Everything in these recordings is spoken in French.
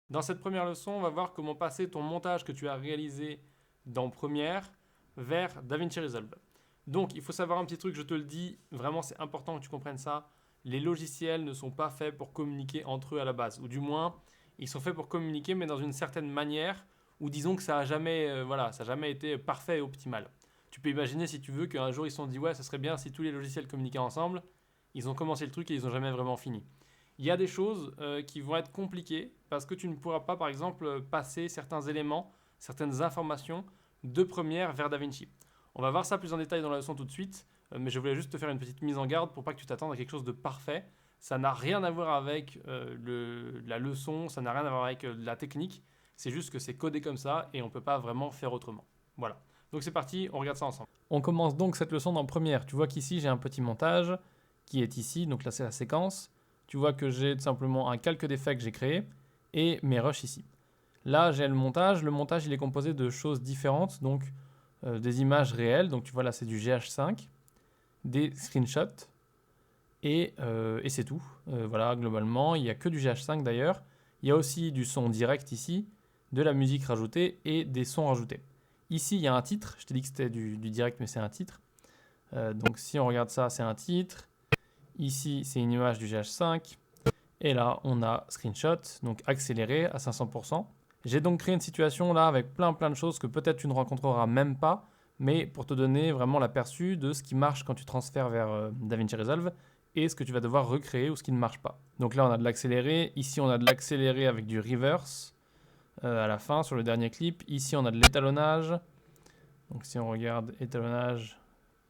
Dans cette première leçon, on va voir comment passer ton montage que tu as réalisé dans Premiere vers DaVinci Resolve. Donc, il faut savoir un petit truc, je te le dis, vraiment c'est important que tu comprennes ça. Les logiciels ne sont pas faits pour communiquer entre eux à la base, ou du moins, ils sont faits pour communiquer, mais dans une certaine manière, ou disons que ça n'a jamais, ça a jamais été parfait et optimal. Tu peux imaginer, si tu veux, qu'un jour ils se sont dit, ouais, ça serait bien si tous les logiciels communiquaient ensemble. Ils ont commencé le truc et ils n'ont jamais vraiment fini. Il y a des choses qui vont être compliquées parce que tu ne pourras pas, par exemple, passer certains éléments, certaines informations de Premiere vers DaVinci. On va voir ça plus en détail dans la leçon tout de suite, mais je voulais juste te faire une petite mise en garde pour pas que tu t'attendes à quelque chose de parfait. Ça n'a rien à voir avec la leçon, ça n'a rien à voir avec la technique, c'est juste que c'est codé comme ça et on ne peut pas vraiment faire autrement. Voilà. Donc c'est parti, on regarde ça ensemble. On commence donc cette leçon dans Premiere. Tu vois qu'ici j'ai un petit montage qui est ici, donc là c'est la séquence. Tu vois que j'ai tout simplement un calque d'effets que j'ai créé et mes rushs ici. Là, j'ai le montage. Le montage, il est composé de choses différentes, donc des images réelles. Donc tu vois là, c'est du GH5, des screenshots et c'est tout. Voilà, globalement, il n'y a que du GH5 d'ailleurs. Il y a aussi du son direct ici, de la musique rajoutée et des sons rajoutés. Ici, il y a un titre. Je t'ai dit que c'était du direct, mais c'est un titre. Donc si on regarde ça, c'est un titre. Ici, c'est une image du GH5. Et là, on a screenshot, donc accéléré à 500%. J'ai donc créé une situation là avec plein de choses que peut-être tu ne rencontreras même pas, mais pour te donner vraiment l'aperçu de ce qui marche quand tu transfères vers DaVinci Resolve et ce que tu vas devoir recréer ou ce qui ne marche pas. Donc là, on a de l'accéléré. Ici, on a de l'accéléré avec du reverse à la fin sur le dernier clip. Ici, on a de l'étalonnage. Donc si on regarde étalonnage,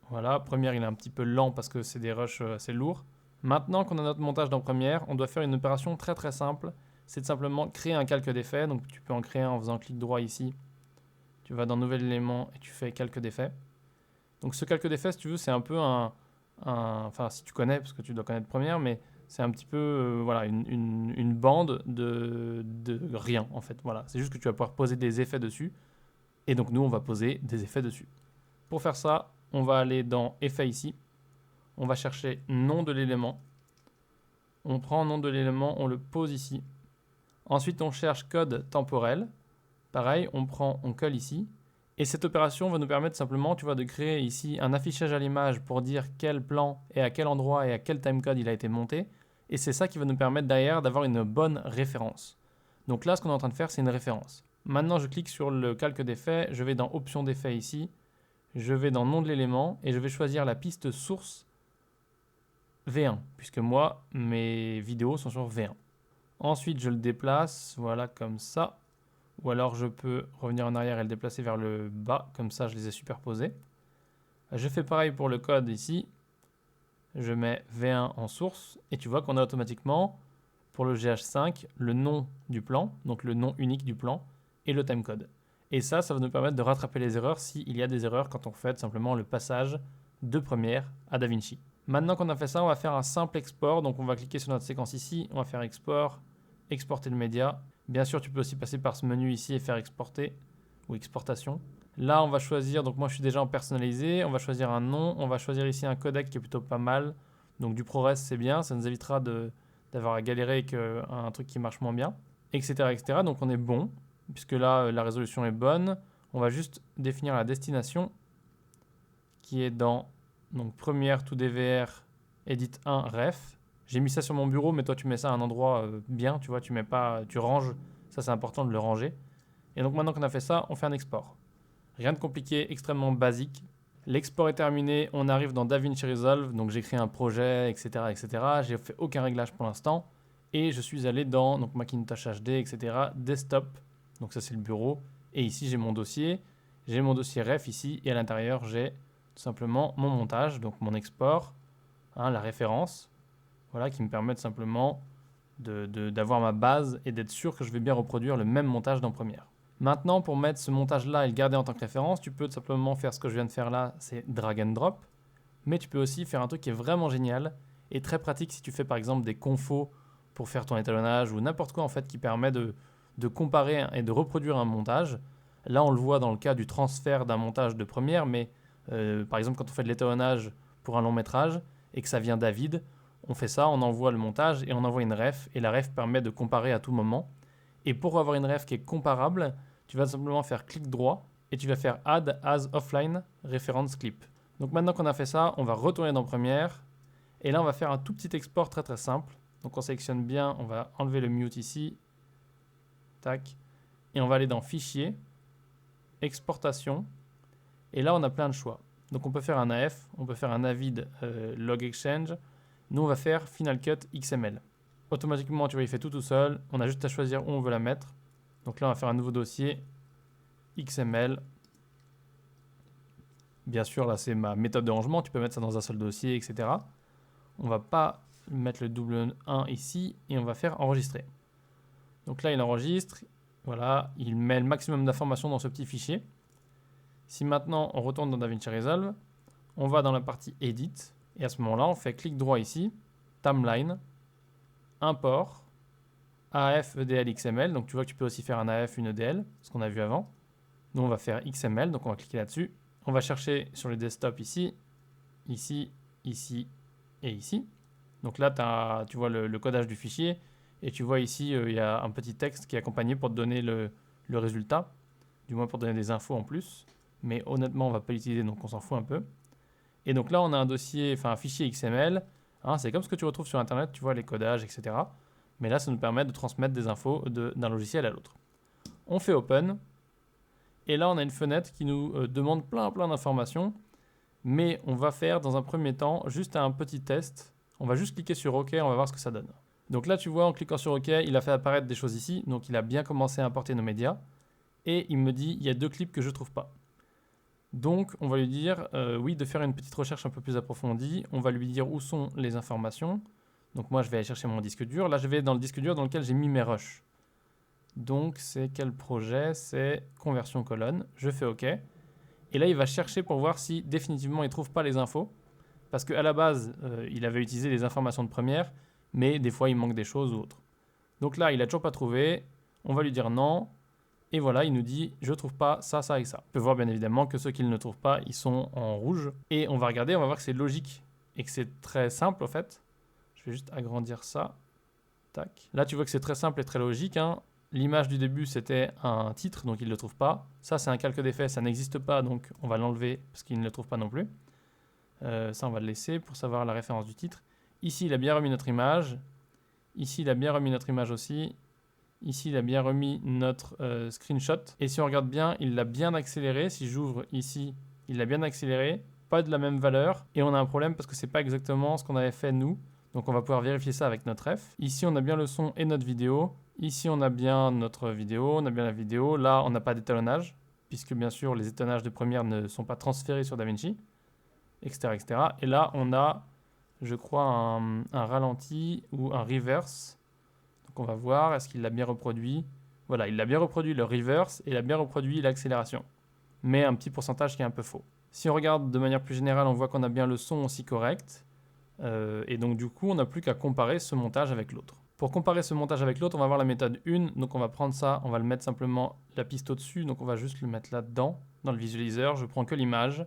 voilà. Première, il est un petit peu lent parce que c'est des rushs assez lourds. Maintenant qu'on a notre montage dans Premiere, on doit faire une opération très simple. C'est de simplement créer un calque d'effets. Donc tu peux en créer un en faisant clic droit ici. Tu vas dans Nouvel élément et tu fais calque d'effets. Donc ce calque d'effets, si tu veux, c'est un peu enfin, si tu connais, parce que tu dois connaître Premiere, mais c'est un petit peu une bande de rien en fait. Voilà. C'est juste que tu vas pouvoir poser des effets dessus. Et donc nous, on va poser des effets dessus. Pour faire ça, on va aller dans Effets ici. On va chercher nom de l'élément. On prend nom de l'élément, on le pose ici. Ensuite, on cherche code temporel. Pareil, on colle ici. Et cette opération va nous permettre simplement, tu vois, de créer ici un affichage à l'image pour dire quel plan et à quel endroit et à quel timecode il a été monté. Et c'est ça qui va nous permettre derrière d'avoir une bonne référence. Donc là, ce qu'on est en train de faire, c'est une référence. Maintenant, je clique sur le calque d'effet, je vais dans Options d'effet ici, je vais dans Nom de l'élément et je vais choisir la piste source V1, puisque moi, mes vidéos sont sur V1. Ensuite, je le déplace, voilà, comme ça. Ou alors, je peux revenir en arrière et le déplacer vers le bas, comme ça, je les ai superposés. Je fais pareil pour le code ici. Je mets V1 en source, et tu vois qu'on a automatiquement, pour le GH5, le nom du plan, donc le nom unique du plan, et le timecode. Et ça va nous permettre de rattraper les erreurs s'il y a des erreurs quand on fait simplement le passage de Premiere à DaVinci. Maintenant qu'on a fait ça, on va faire un simple export. Donc on va cliquer sur notre séquence ici, on va faire export, exporter le média. Bien sûr, tu peux aussi passer par ce menu ici et faire exporter ou exportation. Là, on va choisir, donc moi je suis déjà en personnalisé, on va choisir un nom, on va choisir ici un codec qui est plutôt pas mal. Donc du ProRes, c'est bien, ça nous évitera d'avoir à galérer avec un truc qui marche moins bien, etc., etc. Donc on est bon, puisque là, la résolution est bonne. On va juste définir la destination qui est dans donc Premiere to DVR Edit 1 Ref. J'ai mis ça sur mon bureau, mais toi tu mets ça à un endroit bien, tu vois, tu mets pas, tu ranges. Ça c'est important de le ranger. Et donc maintenant qu'on a fait ça, on fait un export. Rien de compliqué, extrêmement basique. L'export est terminé, on arrive dans DaVinci Resolve, donc j'ai créé un projet, etc., etc. J'ai fait aucun réglage pour l'instant et je suis allé dans donc Macintosh HD, etc. Desktop, donc ça c'est le bureau. Et ici j'ai mon dossier ref ici et à l'intérieur j'ai tout simplement mon montage, donc mon export, la référence, voilà, qui me permet tout simplement d'avoir ma base et d'être sûr que je vais bien reproduire le même montage dans Premiere. Maintenant, pour mettre ce montage-là et le garder en tant que référence, tu peux tout simplement faire ce que je viens de faire là, c'est drag and drop. Mais tu peux aussi faire un truc qui est vraiment génial et très pratique si tu fais par exemple des confos pour faire ton étalonnage ou n'importe quoi en fait qui permet de comparer et de reproduire un montage. Là, on le voit dans le cas du transfert d'un montage de Premiere, mais par exemple quand on fait de l'étalonnage pour un long métrage et que ça vient d'Avid, on fait ça, on envoie le montage et on envoie une ref et la ref permet de comparer à tout moment. Et pour avoir une ref qui est comparable, tu vas simplement faire clic droit et tu vas faire Add as offline reference clip. Donc maintenant qu'on a fait ça, on va retourner dans Premiere. Et là, on va faire un tout petit export très très simple. Donc on sélectionne bien, on va enlever le mute ici. Tac. Et on va aller dans Fichier, Exportation. Et là, on a plein de choix. Donc on peut faire un AF, on peut faire un Avid Log Exchange. Nous, on va faire Final Cut XML. Automatiquement, tu vois, il fait tout seul. On a juste à choisir où on veut la mettre. Donc là, on va faire un nouveau dossier XML. Bien sûr, là, c'est ma méthode de rangement. Tu peux mettre ça dans un seul dossier, etc. On va pas mettre le double 1 ici et on va faire enregistrer. Donc là, il enregistre. Voilà, il met le maximum d'informations dans ce petit fichier. Si maintenant, on retourne dans DaVinci Resolve, on va dans la partie Edit. Et à ce moment-là, on fait clic droit ici, Timeline, Import, AF, EDL, XML. Donc tu vois que tu peux aussi faire un AF, une EDL, ce qu'on a vu avant. Nous, on va faire XML, donc on va cliquer là-dessus. On va chercher sur le desktop ici, ici, ici et ici. Donc là, tu vois le codage du fichier. Et tu vois ici, il y a un petit texte qui est accompagné pour te donner le résultat. Du moins pour donner des infos en plus. Mais honnêtement, on ne va pas l'utiliser, donc on s'en fout un peu. Et donc là, on a un fichier XML. Hein, c'est comme ce que tu retrouves sur Internet, tu vois, les codages, etc. Mais là, ça nous permet de transmettre des infos d'un logiciel à l'autre. On fait Open. Et là, on a une fenêtre qui nous demande plein d'informations. Mais on va faire, dans un premier temps, juste un petit test. On va juste cliquer sur OK, on va voir ce que ça donne. Donc là, tu vois, en cliquant sur OK, il a fait apparaître des choses ici. Donc il a bien commencé à importer nos médias. Et il me dit, il y a 2 clips que je ne trouve pas. Donc, on va lui dire, oui, de faire une petite recherche un peu plus approfondie. On va lui dire où sont les informations. Donc, moi, je vais aller chercher mon disque dur. Là, je vais dans le disque dur dans lequel j'ai mis mes rushs. Donc, c'est quel projet? C'est conversion colonne. Je fais OK. Et là, il va chercher pour voir si définitivement il ne trouve pas les infos. Parce qu'à la base, il avait utilisé les informations de Premiere, mais des fois, il manque des choses ou autres. Donc là, il n'a toujours pas trouvé. On va lui dire non. Et voilà, il nous dit, je ne trouve pas ça, ça et ça. On peut voir bien évidemment que ceux qu'il ne trouve pas, ils sont en rouge. Et on va regarder, on va voir que c'est logique et que c'est très simple en fait. Je vais juste agrandir ça. Tac. Là, tu vois que c'est très simple et très logique. Hein. L'image du début, c'était un titre, donc il ne le trouve pas. Ça, c'est un calque d'effet, ça n'existe pas, donc on va l'enlever parce qu'il ne le trouve pas non plus. Ça, on va le laisser pour savoir la référence du titre. Ici, il a bien remis notre image. Ici, il a bien remis notre image aussi. Ici, il a bien remis notre screenshot. Et si on regarde bien, il l'a bien accéléré. Si j'ouvre ici, il l'a bien accéléré. Pas de la même valeur. Et on a un problème parce que c'est pas exactement ce qu'on avait fait nous. Donc on va pouvoir vérifier ça avec notre ref. Ici, on a bien le son et notre vidéo. Ici, on a bien notre vidéo. On a bien la vidéo. Là, on n'a pas d'étalonnage. Puisque bien sûr, les étalonnages de Premiere ne sont pas transférés sur DaVinci. Etc. etc. Et là, on a, je crois, un ralenti ou un reverse. On va voir, est-ce qu'il l'a bien reproduit? Voilà, il a bien reproduit le reverse et il a bien reproduit l'accélération. Mais un petit pourcentage qui est un peu faux. Si on regarde de manière plus générale, on voit qu'on a bien le son aussi correct. Et donc du coup, on n'a plus qu'à comparer ce montage avec l'autre. Pour comparer ce montage avec l'autre, on va voir la méthode 1. Donc on va prendre ça, on va le mettre simplement la piste au-dessus. Donc on va juste le mettre là-dedans, dans le visualiseur. Je prends que l'image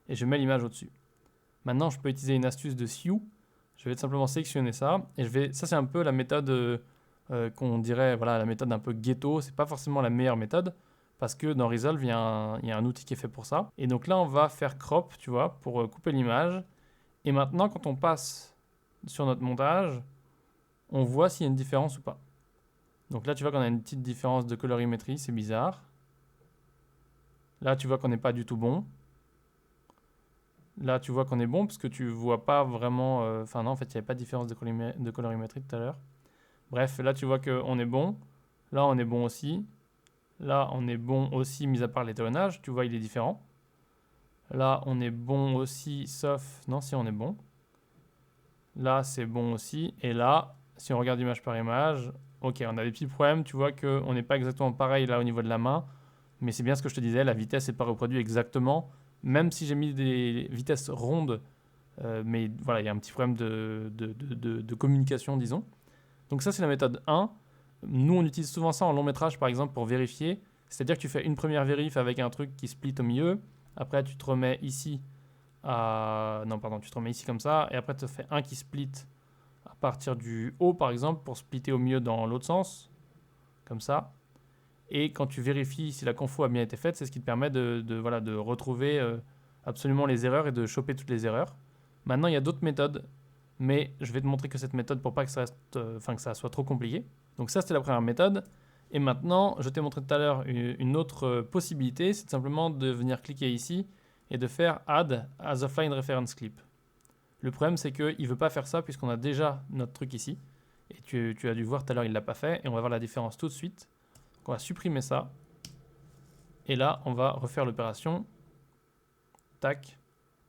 et je mets l'image au-dessus. Maintenant, je peux utiliser une astuce de Hue. Je vais simplement sélectionner ça. Et ça, c'est un peu la méthode... qu'on dirait voilà, la méthode un peu ghetto, c'est pas forcément la meilleure méthode parce que dans Resolve il y a un outil qui est fait pour ça. Et donc là on va faire crop, tu vois, pour couper l'image. Et maintenant quand on passe sur notre montage, on voit s'il y a une différence ou pas. Donc là tu vois qu'on a une petite différence de colorimétrie, c'est bizarre. Là tu vois qu'on n'est pas du tout bon. Là tu vois qu'on est bon parce que tu vois pas vraiment... Enfin non, en fait il n'y avait pas de différence de colorimétrie tout à l'heure. Bref, là tu vois qu'on est bon. Là on est bon aussi. Là on est bon aussi, mis à part l'étalonnage. Tu vois, il est différent. Là on est bon aussi, sauf... Non, si on est bon. Là c'est bon aussi. Et là, si on regarde image par image, ok, on a des petits problèmes. Tu vois qu'on n'est pas exactement pareil là au niveau de la main. Mais c'est bien ce que je te disais, la vitesse n'est pas reproduite exactement. Même si j'ai mis des vitesses rondes. Mais voilà, il y a un petit problème de communication, disons. Donc ça, c'est la méthode 1. Nous, on utilise souvent ça en long métrage, par exemple, pour vérifier. C'est-à-dire que tu fais une première vérif avec un truc qui split au milieu. Après, tu te remets ici Non, pardon, tu te remets ici comme ça. Et après, tu fais un qui split à partir du haut, par exemple, pour splitter au milieu dans l'autre sens. comme ça. Et quand tu vérifies si la confo a bien été faite, c'est ce qui te permet de retrouver absolument les erreurs et de choper toutes les erreurs. Maintenant, il y a d'autres méthodes, mais je vais te montrer que cette méthode pour pas que que ça soit trop compliqué. Donc ça, c'était la première méthode. Et maintenant, je t'ai montré tout à l'heure une autre possibilité, c'est simplement de venir cliquer ici et de faire Add as Offline Reference Clip. Le problème, c'est qu'il ne veut pas faire ça puisqu'on a déjà notre truc ici. Et tu as dû voir tout à l'heure, il ne l'a pas fait. Et on va voir la différence tout de suite. Donc on va supprimer ça. Et là, on va refaire l'opération. Tac.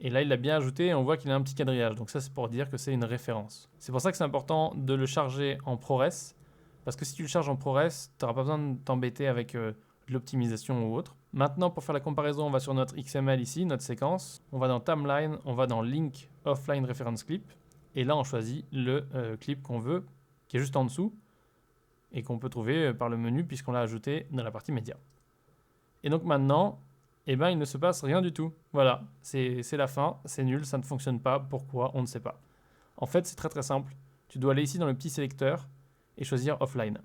Et là, il l'a bien ajouté et on voit qu'il a un petit quadrillage. Donc ça, c'est pour dire que c'est une référence. C'est pour ça que c'est important de le charger en ProRes. Parce que si tu le charges en ProRes, tu n'auras pas besoin de t'embêter avec de l'optimisation ou autre. Maintenant, pour faire la comparaison, on va sur notre XML ici, notre séquence. On va dans Timeline, on va dans Link Offline Reference Clip. Et là, on choisit le clip qu'on veut, qui est juste en dessous. Et qu'on peut trouver par le menu puisqu'on l'a ajouté dans la partie média. Et donc maintenant, il ne se passe rien du tout. Voilà, c'est la fin, c'est nul, ça ne fonctionne pas. Pourquoi? On ne sait pas. En fait, c'est très très simple. Tu dois aller ici dans le petit sélecteur et choisir Offline.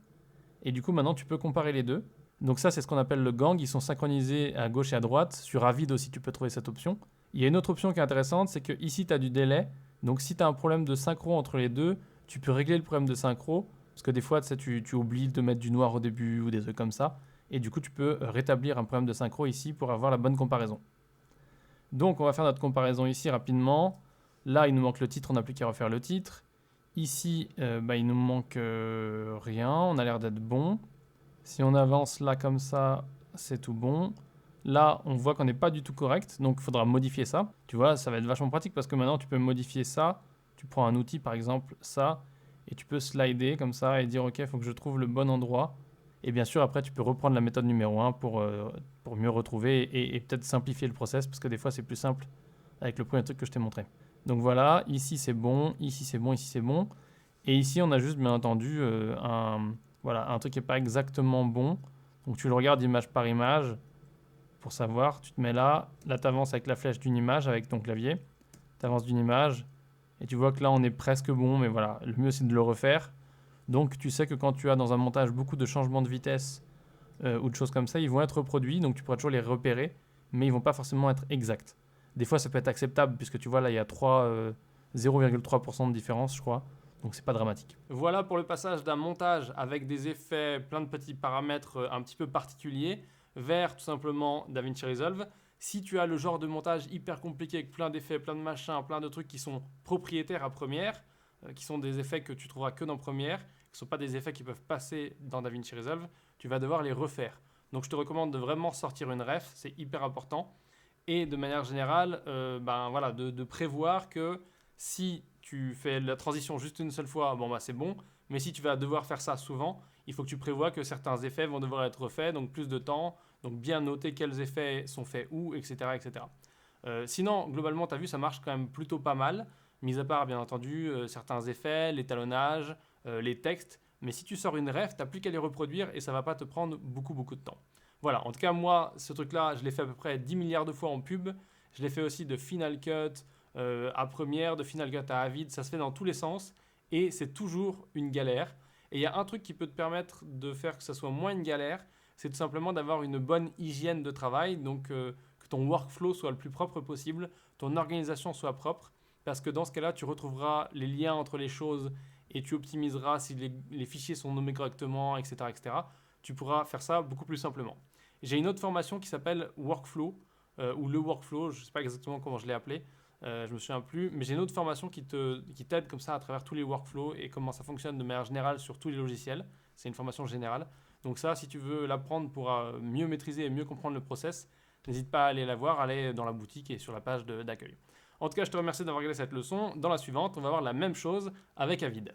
Et du coup, maintenant, tu peux comparer les deux. Donc ça, c'est ce qu'on appelle le gang. Ils sont synchronisés à gauche et à droite. Sur Avid aussi, tu peux trouver cette option. Il y a une autre option qui est intéressante, c'est que ici, tu as du délai. Donc si tu as un problème de synchro entre les deux, tu peux régler le problème de synchro. Parce que des fois, tu oublies de mettre du noir au début ou des trucs comme ça. Et du coup, tu peux rétablir un problème de synchro ici pour avoir la bonne comparaison. Donc, on va faire notre comparaison ici rapidement. Là, il nous manque le titre, on n'a plus qu'à refaire le titre. Ici, il nous manque rien, on a l'air d'être bon. Si on avance là comme ça, c'est tout bon. Là, on voit qu'on n'est pas du tout correct, donc il faudra modifier ça. Tu vois, ça va être vachement pratique parce que maintenant, tu peux modifier ça. Tu prends un outil, par exemple, ça, et tu peux slider comme ça et dire, OK, il faut que je trouve le bon endroit. Et bien sûr, après, tu peux reprendre la méthode numéro 1 pour mieux retrouver et peut-être simplifier le process parce que des fois, c'est plus simple avec le premier truc que je t'ai montré. Donc voilà, ici c'est bon, ici c'est bon, ici c'est bon. Et ici, on a juste bien entendu un truc qui n'est pas exactement bon. Donc tu le regardes image par image pour savoir. Tu te mets là, tu avances avec la flèche d'une image avec ton clavier. Tu avances d'une image et tu vois que là, on est presque bon. Mais voilà, le mieux c'est de le refaire. Donc tu sais que quand tu as dans un montage beaucoup de changements de vitesse ou de choses comme ça, ils vont être reproduits. Donc tu pourras toujours les repérer, mais ils ne vont pas forcément être exacts. Des fois, ça peut être acceptable puisque tu vois là, il y a 0,3% de différence, je crois. Donc, c'est pas dramatique. Voilà pour le passage d'un montage avec des effets, plein de petits paramètres un petit peu particuliers vers tout simplement DaVinci Resolve. Si tu as le genre de montage hyper compliqué avec plein d'effets, plein de machins, plein de trucs qui sont propriétaires à Premiere, qui sont des effets que tu trouveras que dans Premiere, qui ne sont pas des effets qui peuvent passer dans DaVinci Resolve, tu vas devoir les refaire. Donc, je te recommande de vraiment sortir une ref, c'est hyper important. Et de manière générale, de prévoir que si tu fais la transition juste une seule fois, c'est bon. Mais si tu vas devoir faire ça souvent, il faut que tu prévois que certains effets vont devoir être refaits, donc plus de temps, donc bien noter quels effets sont faits où, etc. etc. Sinon, globalement, tu as vu, ça marche quand même plutôt pas mal, mis à part, bien entendu, certains effets, l'étalonnage, les textes. Mais si tu sors une ref, tu n'as plus qu'à les reproduire et ça ne va pas te prendre beaucoup de temps. Voilà, en tout cas, moi, ce truc-là, je l'ai fait à peu près 10 milliards de fois en pub. Je l'ai fait aussi de Final Cut à Premiere, de Final Cut à Avid. Ça se fait dans tous les sens et c'est toujours une galère. Et il y a un truc qui peut te permettre de faire que ça soit moins une galère, c'est tout simplement d'avoir une bonne hygiène de travail. Donc, que ton workflow soit le plus propre possible, ton organisation soit propre. Parce que dans ce cas-là, tu retrouveras les liens entre les choses et tu optimiseras si les fichiers sont nommés correctement, etc., etc. Tu pourras faire ça beaucoup plus simplement. J'ai une autre formation qui s'appelle Workflow, ou le Workflow, je ne sais pas exactement comment je l'ai appelé, je ne me souviens plus, mais j'ai une autre formation qui t'aide comme ça à travers tous les workflows et comment ça fonctionne de manière générale sur tous les logiciels. C'est une formation générale. Donc ça, si tu veux l'apprendre pour mieux maîtriser et mieux comprendre le process, n'hésite pas à aller la voir, aller dans la boutique et sur la page d'accueil. En tout cas, je te remercie d'avoir regardé cette leçon. Dans la suivante, on va voir la même chose avec Avid.